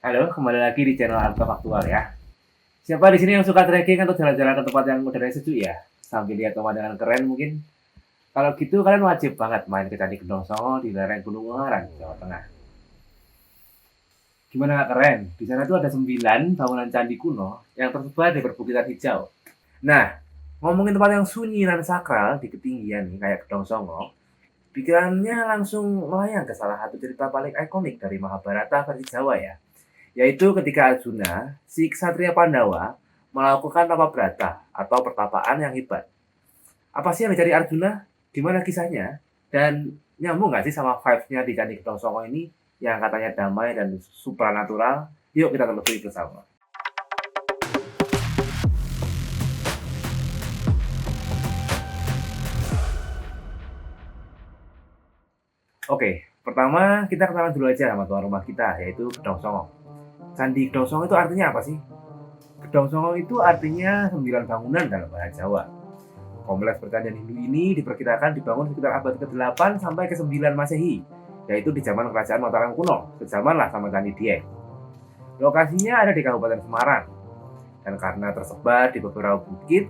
Halo, kembali lagi di channel Artefaktual ya. Siapa di sini yang suka trekking atau jalan-jalan ke tempat yang udaranya sejuk ya? Sambil lihat pemandangan keren mungkin. Kalau gitu kalian wajib banget main ke Candi Gedong Songo di lereng Gunung Ungaran, Jawa Tengah. Gimana nggak keren? Di sana tuh ada 9 bangunan candi kuno yang tersebar di perbukitan hijau. Nah, ngomongin tempat yang sunyi dan sakral di ketinggian nih kayak Gedong Songo, pikirannya langsung melayang ke salah satu cerita paling ikonik dari Mahabharata versi Jawa ya. Yaitu ketika Arjuna, si ksatria Pandawa, melakukan tapa brata atau pertapaan yang hebat. Apa sih yang dicari Arjuna? Gimana kisahnya? Dan nyambung nggak sih sama vibes-nya di Candi Gedong Songo ini yang katanya damai dan supranatural? Yuk kita telusuri bersama. Oke, pertama kita kenalan dulu aja sama tuan rumah kita, yaitu Gedong Songo. Candi Gedong Songo itu artinya apa sih? Gedong Songo itu artinya 9 bangunan dalam bahasa Jawa. Kompleks pertanian Hindu ini diperkirakan dibangun sekitar abad ke-8 sampai ke-9 Masehi, yaitu di zaman kerajaan Mataram kuno, sejaman lah sama Candi Dieng. Lokasinya ada di Kabupaten Semarang, dan karena tersebar di beberapa bukit,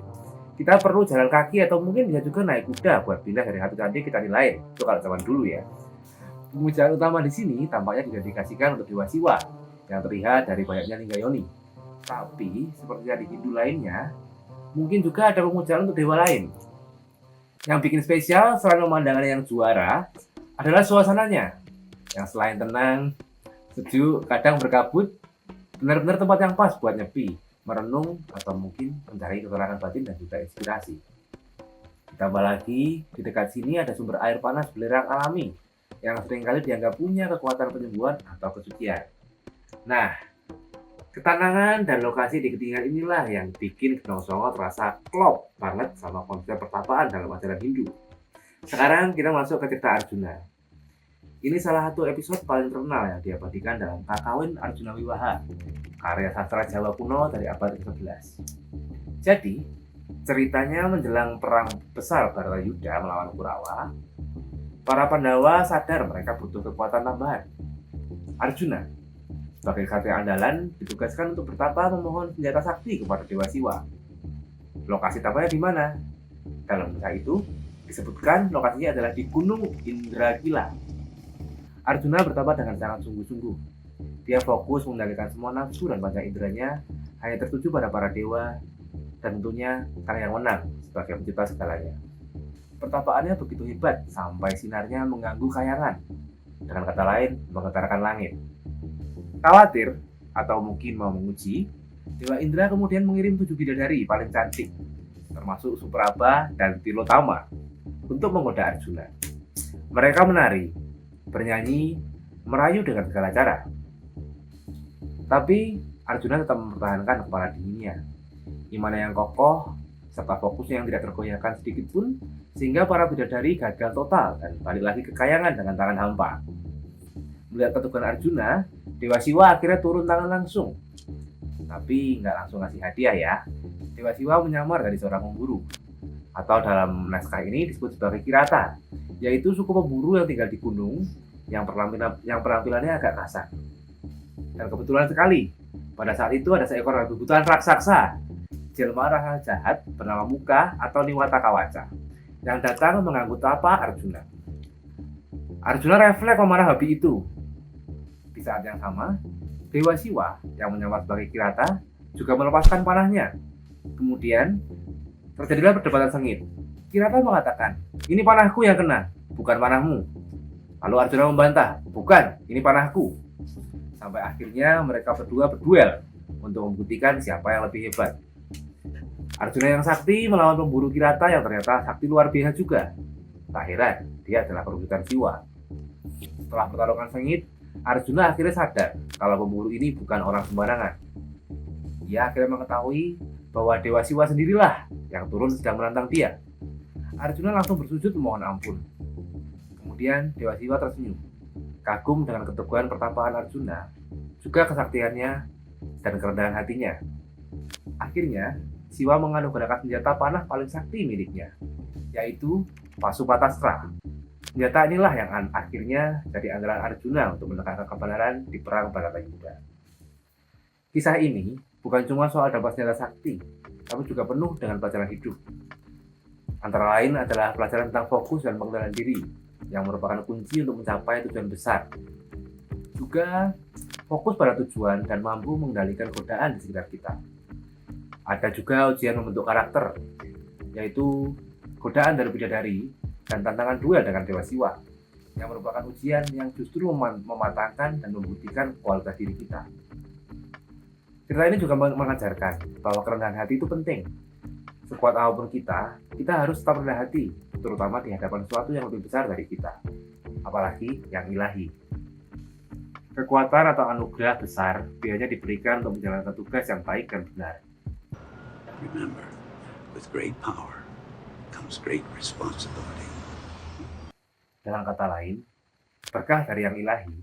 kita perlu jalan kaki atau mungkin bisa juga naik kuda buat pindah dari satu candi ke candi lain. Itu kalau zaman dulu ya. Pemujaan utama di sini tampaknya didedikasikan untuk Dewa Siwa, yang terlihat dari banyaknya Linggayoni. Tapi, seperti di Hindu lainnya, mungkin juga ada pemujaan untuk dewa lain. Yang bikin spesial selain pemandangan yang juara adalah suasananya, yang selain tenang, sejuk, kadang berkabut, benar-benar tempat yang pas buat nyepi, merenung, atau mungkin mencari ketenangan batin dan juga inspirasi. Ditambah lagi, di dekat sini ada sumber air panas belerang alami, yang seringkali dianggap punya kekuatan penyembuhan atau kesucian. Nah, ketenangan dan lokasi di ketinggian inilah yang bikin Gedong Songo terasa klop banget sama konsep pertapaan dalam ajaran Hindu. Sekarang kita masuk ke cerita Arjuna. Ini salah satu episode paling terkenal yang diabadikan dalam Kakawin Arjuna Wiwaha, karya sastra Jawa kuno dari abad ke-11. Jadi, ceritanya menjelang perang besar Baratayuda melawan Kurawa, para Pandawa sadar mereka butuh kekuatan tambahan. Arjuna sebagai ksatria andalan ditugaskan untuk bertapa memohon senjata sakti kepada Dewa Siwa. Lokasi tapanya di mana? Dalam kisah itu disebutkan lokasinya adalah di Gunung Indragila. Arjuna bertapa dengan sangat sungguh-sungguh. Dia fokus mengendalikan semua nafsu dan panca inderanya hanya tertuju pada para dewa dan tentunya sang yang menang sebagai pencipta segalanya. Pertapaannya begitu hebat sampai sinarnya mengganggu kayangan. Dengan kata lain, menggetarkan langit. Khawatir atau mungkin mau menguji, Dewa Indra kemudian mengirim 7 bidadari paling cantik, termasuk Supraba dan Tilotama, untuk menggoda Arjuna. Mereka menari, bernyanyi, merayu dengan segala cara. Tapi Arjuna tetap mempertahankan kepala dinginnya, imannya yang kokoh, serta fokusnya yang tidak tergoyahkan sedikit pun, sehingga para bidadari gagal total dan balik lagi ke kayangan dengan tangan hampa. Melihat keteguhan Arjuna, Dewa Siwa akhirnya turun tangan langsung. Tapi nggak langsung ngasih hadiah ya. Dewa Siwa menyamar dari seorang pemburu. Atau dalam naskah ini disebut sebagai Kirata, yaitu suku pemburu yang tinggal di gunung yang penampilannya agak kasar. Dan kebetulan sekali, pada saat itu ada seekor babi-hutan raksasa, jelma raksasa jahat bernama Muka atau Niwata Kawaca, yang datang mengganggu tapa Arjuna. Arjuna refleks memanah babi itu. Di saat yang sama, Dewa Siwa yang menyamar sebagai Kirata juga melepaskan panahnya. Kemudian, terjadilah perdebatan sengit. Kirata mengatakan, ini panahku yang kena, bukan panahmu. Lalu Arjuna membantah, bukan, ini panahku. Sampai akhirnya mereka berdua berduel untuk membuktikan siapa yang lebih hebat. Arjuna yang sakti melawan pemburu Kirata yang ternyata sakti luar biasa juga. Tak heran, dia adalah perwujudan Siwa. Setelah pertarungan sengit, Arjuna akhirnya sadar kalau pemburu ini bukan orang sembarangan. Ia akhirnya mengetahui bahwa Dewa Siwa sendirilah yang turun sedang menantang dia. Arjuna langsung bersujud memohon ampun. Kemudian Dewa Siwa tersenyum, kagum dengan keteguhan pertapaan Arjuna, juga kesaktiannya dan kerendahan hatinya. Akhirnya, Siwa menganugerahkan senjata panah paling sakti miliknya, yaitu Pasupatastra. Senjata inilah yang akhirnya jadi andalan Arjuna untuk menegakkan kebenaran di perang Baratayuda. Kisah ini bukan cuma soal dapat senjata sakti, tapi juga penuh dengan pelajaran hidup. Antara lain adalah pelajaran tentang fokus dan pengendalian diri, yang merupakan kunci untuk mencapai tujuan besar. Juga fokus pada tujuan dan mampu mengendalikan godaan di sekitar kita. Ada juga ujian membentuk karakter, yaitu godaan dari bidadari dan tantangan duel dengan Dewa Siwa, yang merupakan ujian yang justru mematangkan dan membuktikan kualitas diri kita. Cerita ini juga mengajarkan bahwa kerendahan hati itu penting. Sekuat apapun kita harus tetap rendah hati, terutama di hadapan sesuatu yang lebih besar dari kita, apalagi yang ilahi. Kekuatan atau anugerah besar biasanya diberikan untuk menjalankan tugas yang baik dan benar. Remember, with great power comes great responsibility. Dengan kata lain, berkah dari yang ilahi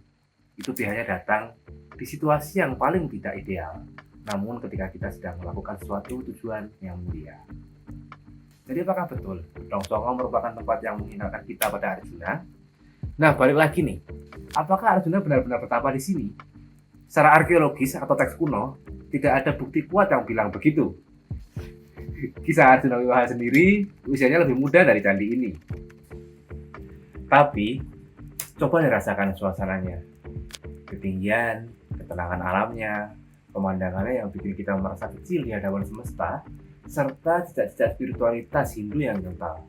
itu biasanya datang di situasi yang paling tidak ideal, namun ketika kita sedang melakukan suatu tujuan yang mulia. Jadi apakah betul Gedong Songo merupakan tempat yang mengingatkan kita pada Arjuna? Nah, balik lagi nih, apakah Arjuna benar-benar bertapa di sini? Secara arkeologis atau teks kuno, tidak ada bukti kuat yang bilang begitu. Kisah Arjuna Wiwaha sendiri usianya lebih muda dari candi ini. Tapi, coba dirasakan suasananya. Ketinggian, ketenangan alamnya, pemandangannya yang bikin kita merasa kecil di hadapan semesta, serta jejak-jejak spiritualitas Hindu yang kental.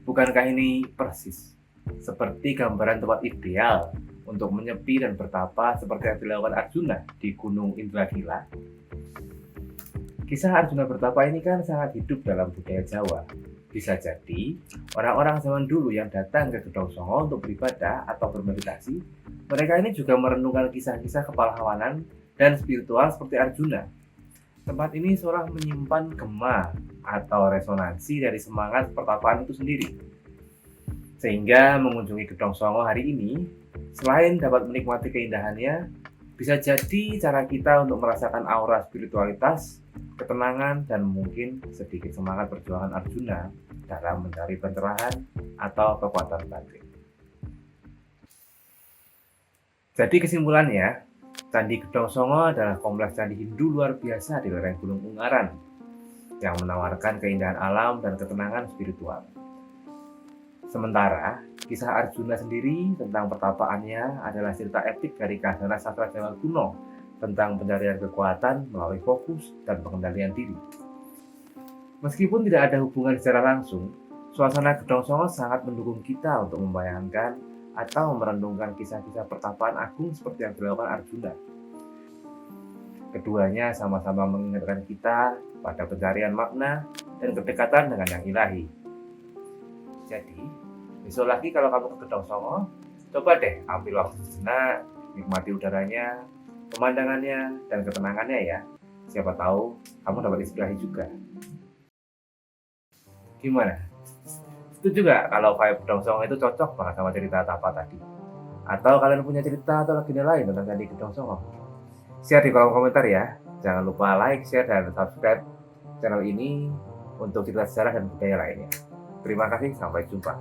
Bukankah ini persis seperti gambaran tempat ideal untuk menyepi dan bertapa seperti yang dilakukan Arjuna di Gunung Indragila? Kisah Arjuna bertapa ini kan sangat hidup dalam budaya Jawa. Bisa jadi orang-orang zaman dulu yang datang ke Gedong Songo untuk beribadah atau bermeditasi, mereka ini juga merenungkan kisah-kisah kepahlawanan dan spiritual seperti Arjuna. Tempat ini seolah menyimpan gema atau resonansi dari semangat pertapaan itu sendiri. Sehingga mengunjungi Gedong Songo hari ini, selain dapat menikmati keindahannya, bisa jadi cara kita untuk merasakan aura spiritualitas, ketenangan, dan mungkin sedikit semangat perjuangan Arjuna dalam mencari pencerahan atau kekuatan batin. Jadi kesimpulannya, Candi Gedong Songo adalah kompleks candi Hindu luar biasa di lereng Gunung Ungaran yang menawarkan keindahan alam dan ketenangan spiritual. Sementara, kisah Arjuna sendiri tentang pertapaannya adalah cerita epik dari kahanan sastra Jawa kuno tentang pencarian kekuatan melalui fokus dan pengendalian diri. Meskipun tidak ada hubungan secara langsung, suasana Gedong Songo sangat mendukung kita untuk membayangkan atau merenungkan kisah-kisah pertapaan agung seperti yang dilakukan Arjuna. Keduanya sama-sama mengingatkan kita pada pencarian makna dan kedekatan dengan yang ilahi. Jadi, besok lagi kalau kamu ke Gedong Songo, coba deh ambil waktu sejenak, nikmati udaranya, pemandangannya, dan ketenangannya ya. Siapa tahu kamu dapat inspirasi juga. Gimana? Setuju nggak kalau vibe Gedong Songo itu cocok banget sama cerita Tapa tadi? Atau kalian punya cerita atau legenda lain tentang Candi Gedong Songo? Share di kolom komentar ya. Jangan lupa like, share, dan subscribe channel ini untuk cerita sejarah dan budaya lainnya. Terima kasih, sampai jumpa.